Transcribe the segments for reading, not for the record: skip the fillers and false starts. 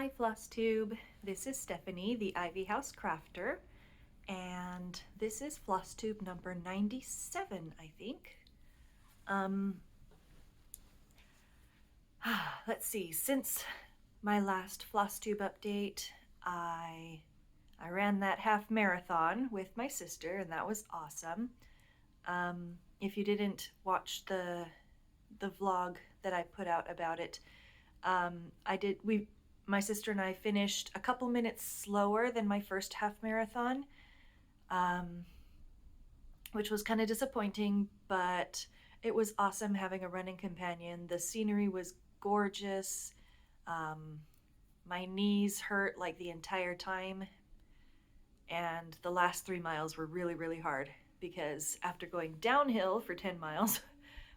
Hi Flosstube, this is Stephanie, the Ivy House Crafter, and this is Flosstube number 97, I think. Um, let's see, since my last Flosstube update, I ran that half marathon with my sister, and that was awesome. If you didn't watch the vlog that I put out about it, my sister and I finished a couple minutes slower than my first half marathon, um, which was kind of disappointing, but it was awesome having a running companion. The scenery was gorgeous. Um, my knees hurt like the entire time, and the last 3 miles were really, really hard because after going downhill for 10 miles,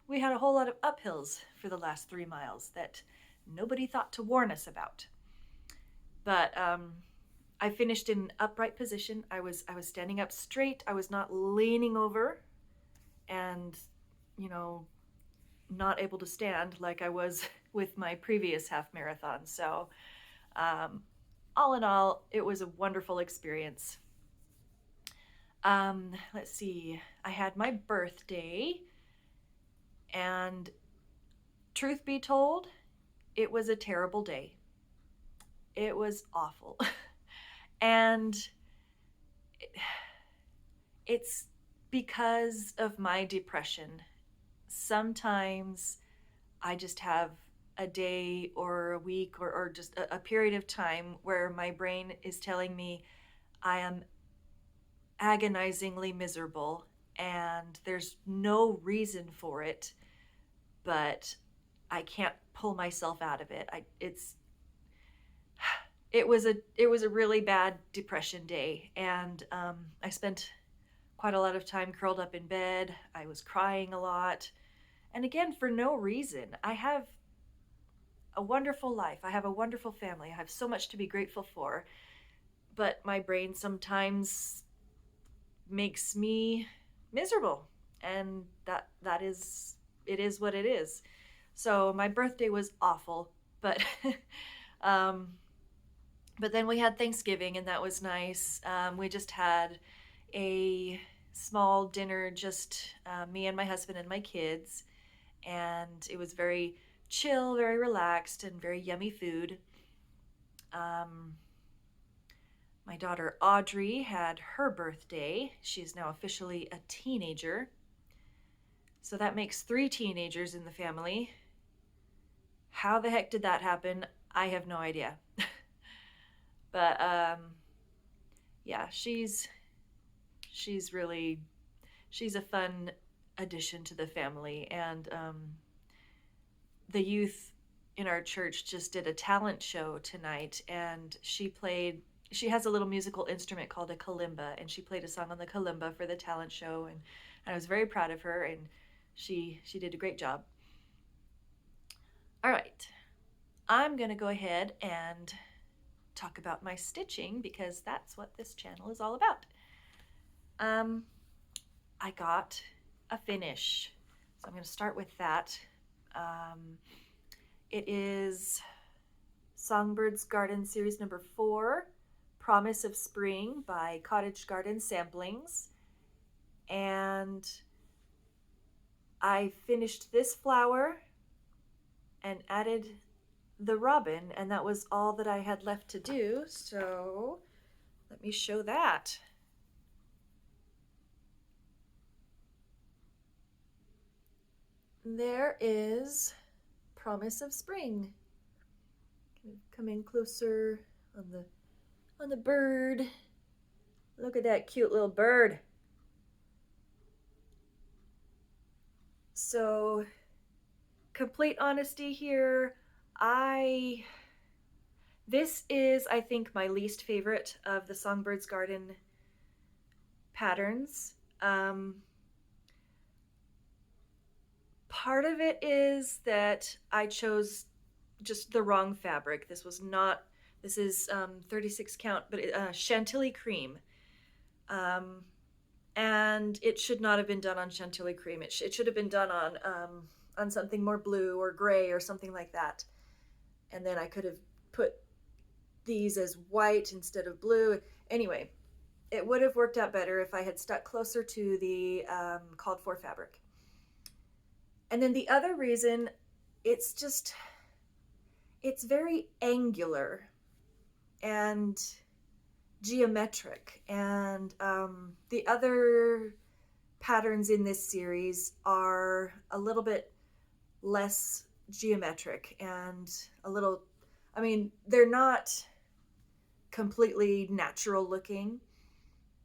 we had a whole lot of uphills for the last 3 miles that nobody thought to warn us about. But I finished in upright position. I was standing up straight. I was not leaning over and, not able to stand like I was with my previous half marathon. So all in all, it was a wonderful experience. Let's see. I had my birthday, and truth be told, it was a terrible day. It was awful. And it's because of my depression. Sometimes I just have a day or a week or just a period of time where my brain is telling me I am agonizingly miserable and there's no reason for it, but I can't pull myself out of it. It was a really bad depression day, and I spent quite a lot of time curled up in bed. I was crying a lot, and again, for no reason. I have a wonderful life. I have a wonderful family. I have so much to be grateful for, but my brain sometimes makes me miserable, and that is it is what it is. So my birthday was awful, but um, but then we had Thanksgiving, and that was nice. We just had a small dinner, just me and my husband and my kids, and it was very chill, very relaxed, and very yummy food. Um, my daughter Audrey had her birthday. She's now officially a teenager. So that makes 3 teenagers in the family. How the heck did that happen? I have no idea. But yeah, she's really, she's a fun addition to the family. And the youth in our church just did a talent show tonight, and she has a little musical instrument called a kalimba, and she played a song on the kalimba for the talent show, and I was very proud of her, and she did a great job. All right, I'm gonna go ahead and talk about my stitching because that's what this channel is all about. I got a finish, so I'm going to start with that. It is Songbird's Garden Series number 4, Promise of Spring by Cottage Garden Samplings. And I finished this flower and added the robin, and that was all that I had left to do. So let me show that. There is Promise of Spring. Come in closer on the bird. Look at that cute little bird. So, complete honesty here, this is, I think, my least favorite of the Songbird's Garden patterns. Part of it is that I chose just the wrong fabric. This is 36 count, but Chantilly cream. And it should not have been done on Chantilly cream. It should have been done on something more blue or gray or something like that. And then I could have put these as white instead of blue. Anyway, it would have worked out better if I had stuck closer to the called for fabric. And then the other reason, it's very angular and geometric. And the other patterns in this series are a little bit less geometric and a little, I mean, they're not completely natural looking.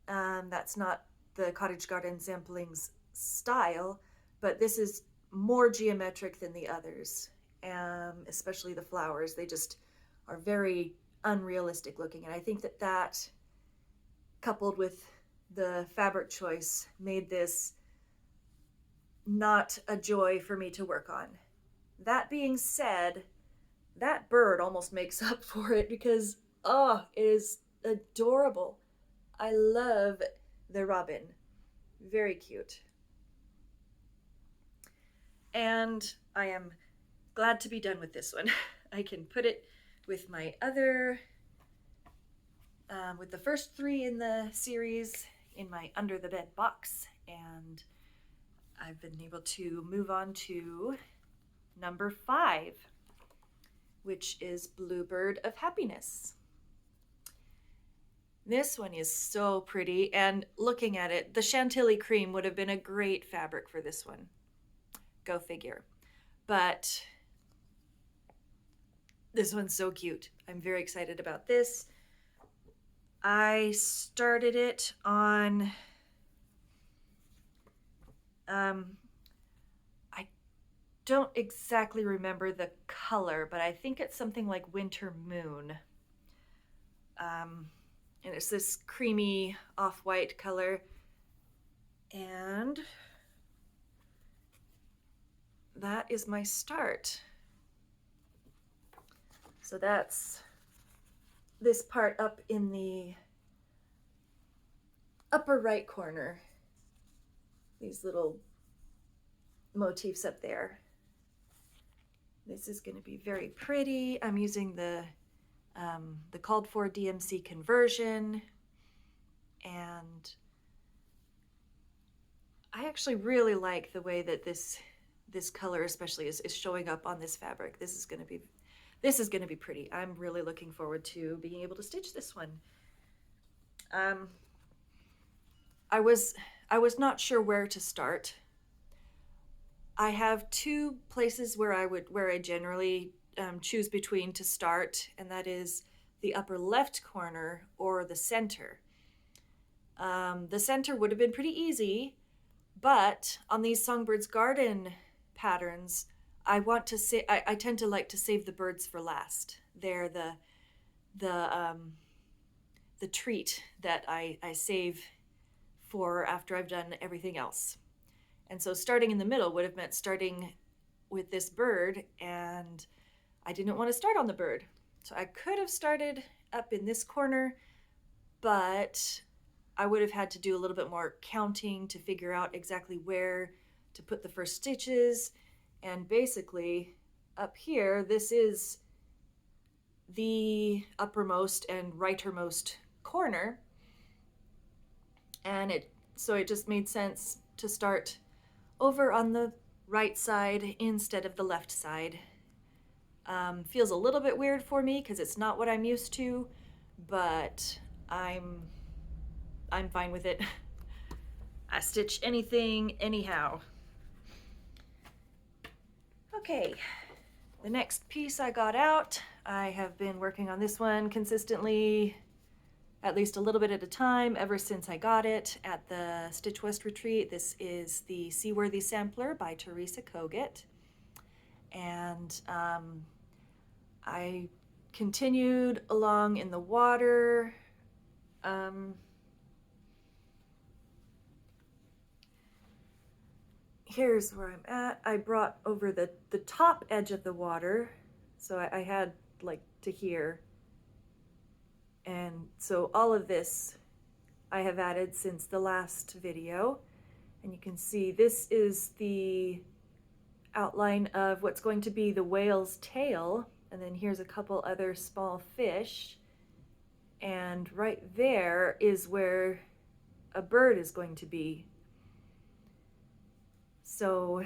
That's not the Cottage Garden Sampling's style, but this is more geometric than the others, especially the flowers. They just are very unrealistic looking, and I think that coupled with the fabric choice made this not a joy for me to work on. That being said, that bird almost makes up for it because, oh, it is adorable. I love the robin. Very cute. And I am glad to be done with this one. I can put it with my other, with the first 3 in the series in my under the bed box, and I've been able to move on to number 5, which is Bluebird of Happiness. This one is so pretty, and looking at it, the Chantilly cream would have been a great fabric for this one. Go figure. But this one's so cute. I'm very excited about this. I started it on, I don't exactly remember the color, but I think it's something like Winter Moon. And it's this creamy off-white color. And that is my start. So that's this part up in the upper right corner. These little motifs up there. This is going to be very pretty. I'm using the called for DMC conversion, and I actually really like the way that this color especially is showing up on this fabric. This is going to be pretty. I'm really looking forward to being able to stitch this one. I was not sure where to start. I have 2 places where I generally choose between to start, and that is the upper left corner or the center. The center would have been pretty easy, but on these Songbirds Garden patterns, I tend to like to save the birds for last. They're the treat that I save for after I've done everything else. And so starting in the middle would have meant starting with this bird, and I didn't want to start on the bird. So I could have started up in this corner, but I would have had to do a little bit more counting to figure out exactly where to put the first stitches. And basically up here, this is the uppermost and rightermost corner. And so it just made sense to start over on the right side instead of the left side. Feels a little bit weird for me because it's not what I'm used to, but I'm fine with it. I stitch anything anyhow. Okay, the next piece I got out, I have been working on this one consistently, at least a little bit at a time, ever since I got it at the Stitch West retreat. This is the Seaworthy Sampler by Teresa Kogut. And I continued along in the water. Here's where I'm at. I brought over the top edge of the water, so I had like to here. And so all of this I have added since the last video. And you can see this is the outline of what's going to be the whale's tail. And then here's a couple other small fish. and right there is where a bird is going to be. So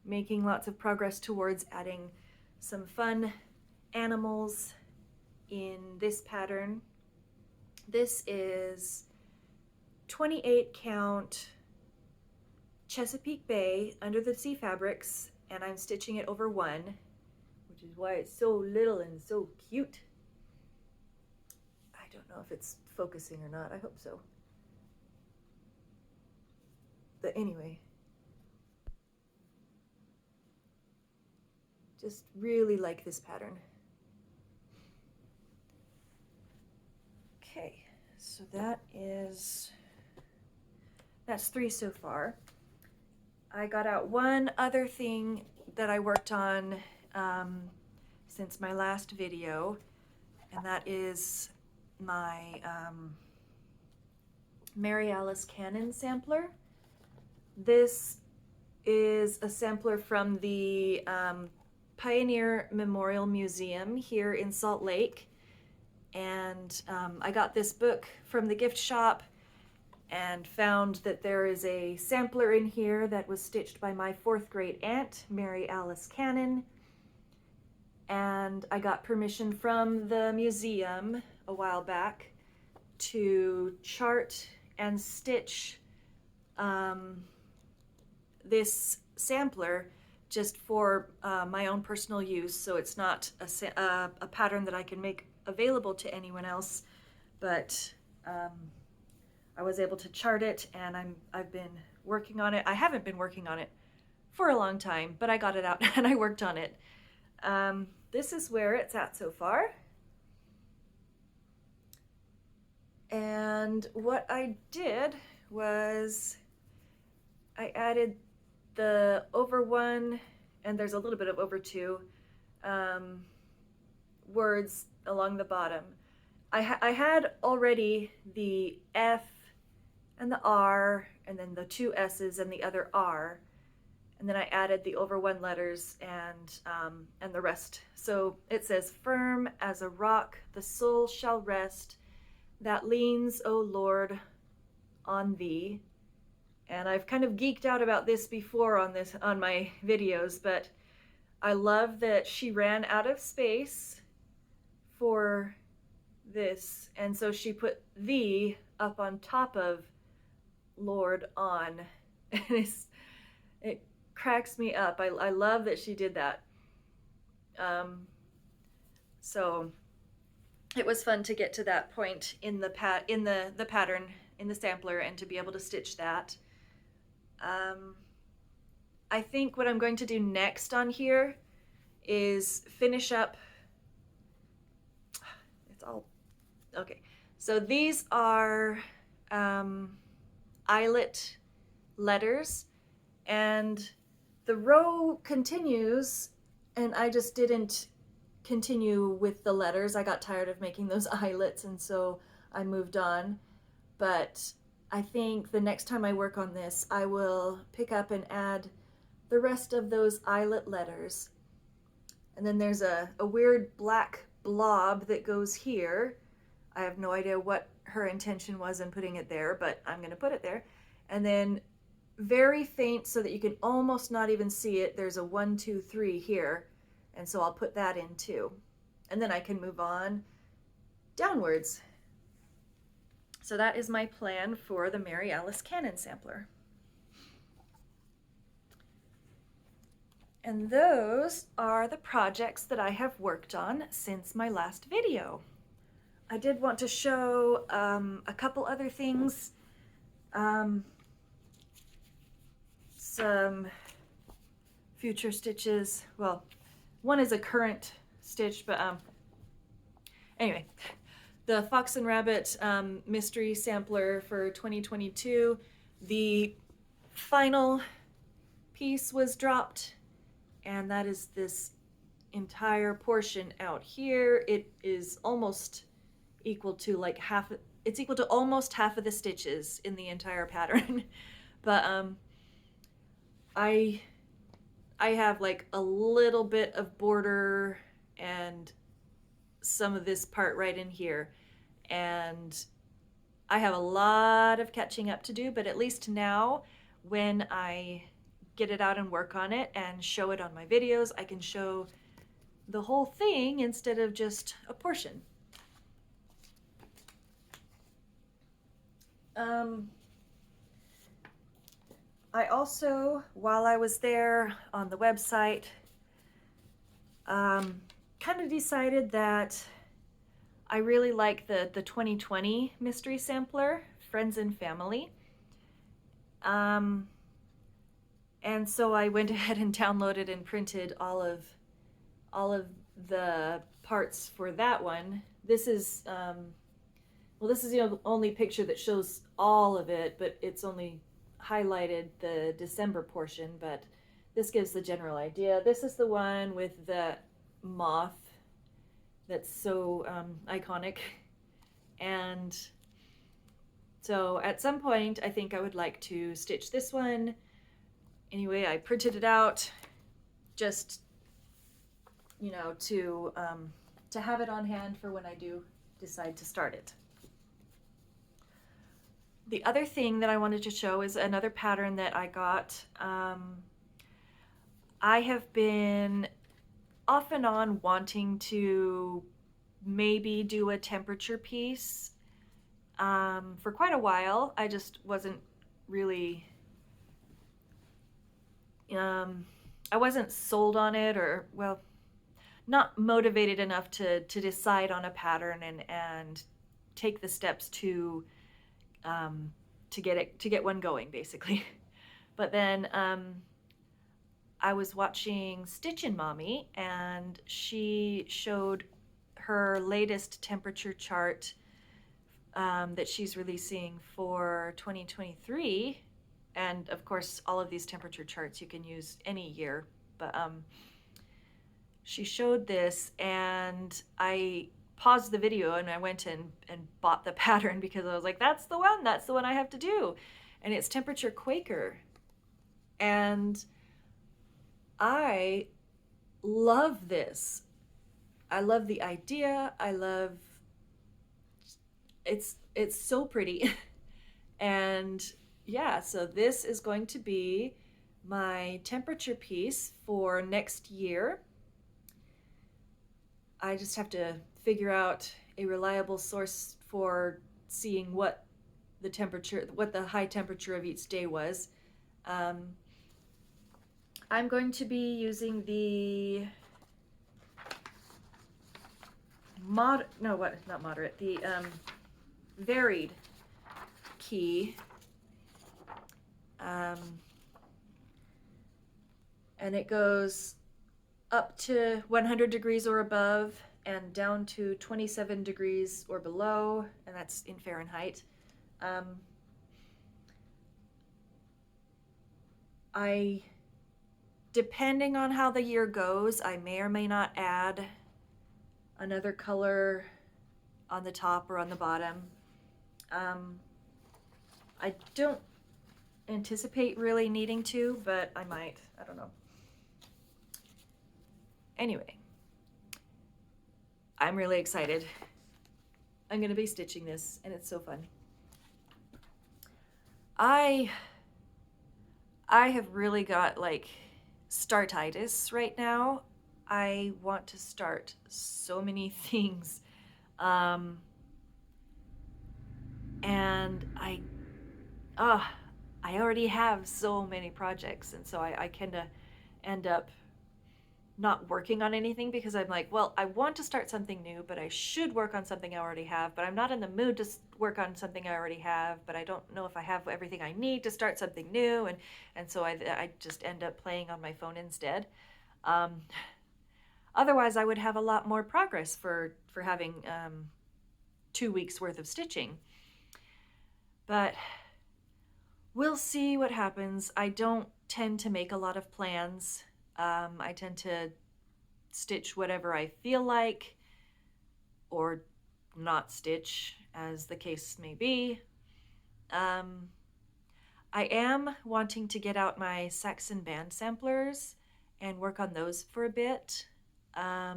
making lots of progress towards adding some fun animals in this pattern. This is 28 count Chesapeake Bay under the sea fabrics, and I'm stitching it over 1, which is why it's so little and so cute. I don't know if it's focusing or not. I hope so. But anyway, just really like this pattern. Okay, so that's 3 so far. I got out one other thing that I worked on since my last video, and that is my Mary Alice Cannon sampler. This is a sampler from the Pioneer Memorial Museum here in Salt Lake, and I got this book from the gift shop and found that there is a sampler in here that was stitched by my 4th grade aunt, Mary Alice Cannon, and I got permission from the museum a while back to chart and stitch this sampler just for my own personal use, so it's not a pattern that I can make available to anyone else, but I was able to chart it, and I've been working on it. I haven't been working on it for a long time, but I got it out and I worked on it. This is where it's at so far. And what I did was I added the over 1, and there's a little bit of over 2 words along the bottom. I had already the F and the R, and then the 2 S's and the other R, and then I added the over 1 letters and the rest. So it says, "Firm as a rock the soul shall rest that leans, O Lord, on thee." And I've kind of geeked out about this before on my videos, but I love that she ran out of space for this, and so she put "thee" up on top of "Lord on," and it cracks me up. I love that she did that. So it was fun to get to that point in the pattern in the sampler and to be able to stitch that. I think what I'm going to do next on here is finish up. It's all okay. So these are eyelet letters, and the row continues, and I just didn't continue with the letters. I got tired of making those eyelets, and so I moved on. But I think the next time I work on this, I will pick up and add the rest of those eyelet letters. And then there's a weird black blob that goes here. I have no idea what her intention was in putting it there, but I'm going to put it there. And then very faint so that you can almost not even see it, there's a 1, 2, 3 here. And so I'll put that in too. And then I can move on downwards. So that is my plan for the Mary Alice Cannon sampler. And those are the projects that I have worked on since my last video. I did want to show a couple other things. Some future stitches. Well, one is a current stitch, but anyway. The Fox and Rabbit mystery sampler for 2022. The final piece was dropped, and that is this entire portion out here. It is almost equal to like half. It's equal to almost half of the stitches in the entire pattern. But I have like a little bit of border and some of this part right in here, and I have a lot of catching up to do, but at least now when I get it out and work on it and show it on my videos, I can show the whole thing instead of just a portion. I also, while I was there on the website, kind of decided that I really like the 2020 mystery sampler, Friends and Family. And so I went ahead and downloaded and printed all of the parts for that one. This is this is the only picture that shows all of it, but it's only highlighted the December portion, but this gives the general idea. This is the one with the moth that's so iconic. And so at some point, I think I would like to stitch this one. Anyway, I printed it out just, you know, to have it on hand for when I do decide to start it. The other thing that I wanted to show is another pattern that I got. I have been off and on wanting to maybe do a temperature piece for quite a while. I just wasn't really, I wasn't sold on it, or, well, not motivated enough to decide on a pattern and take the steps to get one going, basically. But then I was watching Stitchin' Mommy, and she showed her latest temperature chart that she's releasing for 2023. And of course, all of these temperature charts you can use any year, but she showed this, and I paused the video and I went and bought the pattern because I was like, that's the one I have to do. And it's Temperature Quaker. And I love this. I love the idea. I love, it's so pretty. And yeah, so this is going to be my temperature piece for next year. I just have to figure out a reliable source for seeing what the high temperature of each day was. I'm going to be using the varied key. And it goes up to 100 degrees or above and down to 27 degrees or below, and that's in Fahrenheit. Depending on how the year goes, I may or may not add another color on the top or on the bottom. I don't anticipate really needing to, but I might. I don't know. Anyway, I'm really excited. I'm going to be stitching this, and it's so fun. I have really got like startitis right now. I want to start so many things. And I already have so many projects, and so I kind of end up not working on anything because I'm like, well, I want to start something new, but I should work on something I already have, but I'm not in the mood to work on something I already have, but I don't know if I have everything I need to start something new, and so I just end up playing on my phone instead. Otherwise, I would have a lot more progress for having 2 weeks worth of stitching. But we'll see what happens. I don't tend to make a lot of plans. I tend to stitch whatever I feel like, or not stitch, as the case may be. I am wanting to get out my Saxon band samplers and work on those for a bit. That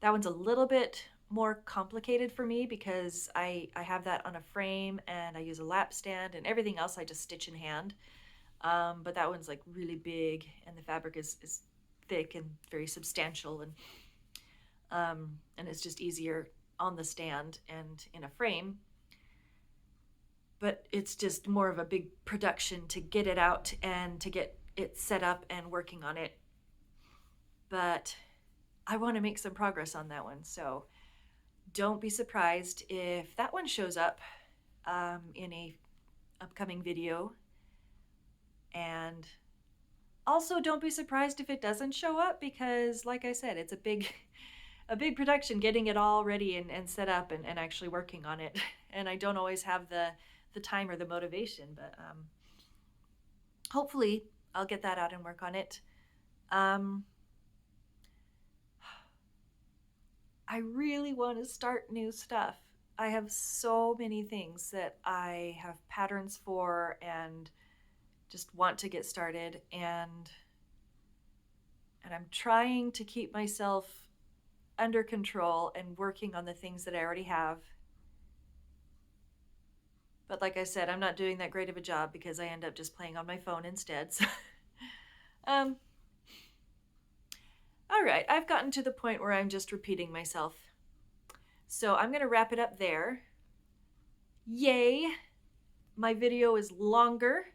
one's a little bit more complicated for me because I have that on a frame and I use a lap stand, and everything else I just stitch in hand. But that one's like really big, and the fabric is thick and very substantial, and it's just easier on the stand and in a frame. But it's just more of a big production to get it out and to get it set up and working on it. But I want to make some progress on that one, so don't be surprised if that one shows up in a upcoming video. And also don't be surprised if it doesn't show up, because like I said, it's a big production getting it all ready and set up and actually working on it. And I don't always have the time or the motivation, but hopefully I'll get that out and work on it. I really want to start new stuff. I have so many things that I have patterns for and just want to get started, and I'm trying to keep myself under control and working on the things that I already have. But like I said, I'm not doing that great of a job because I end up just playing on my phone instead. So, all right, I've gotten to the point where I'm just repeating myself. So I'm going to wrap it up there. Yay! My video is longer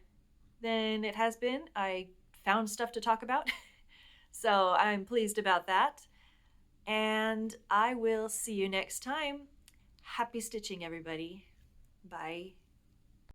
than it has been. I found stuff to talk about. So I'm pleased about that. And I will see you next time. Happy stitching, everybody. Bye.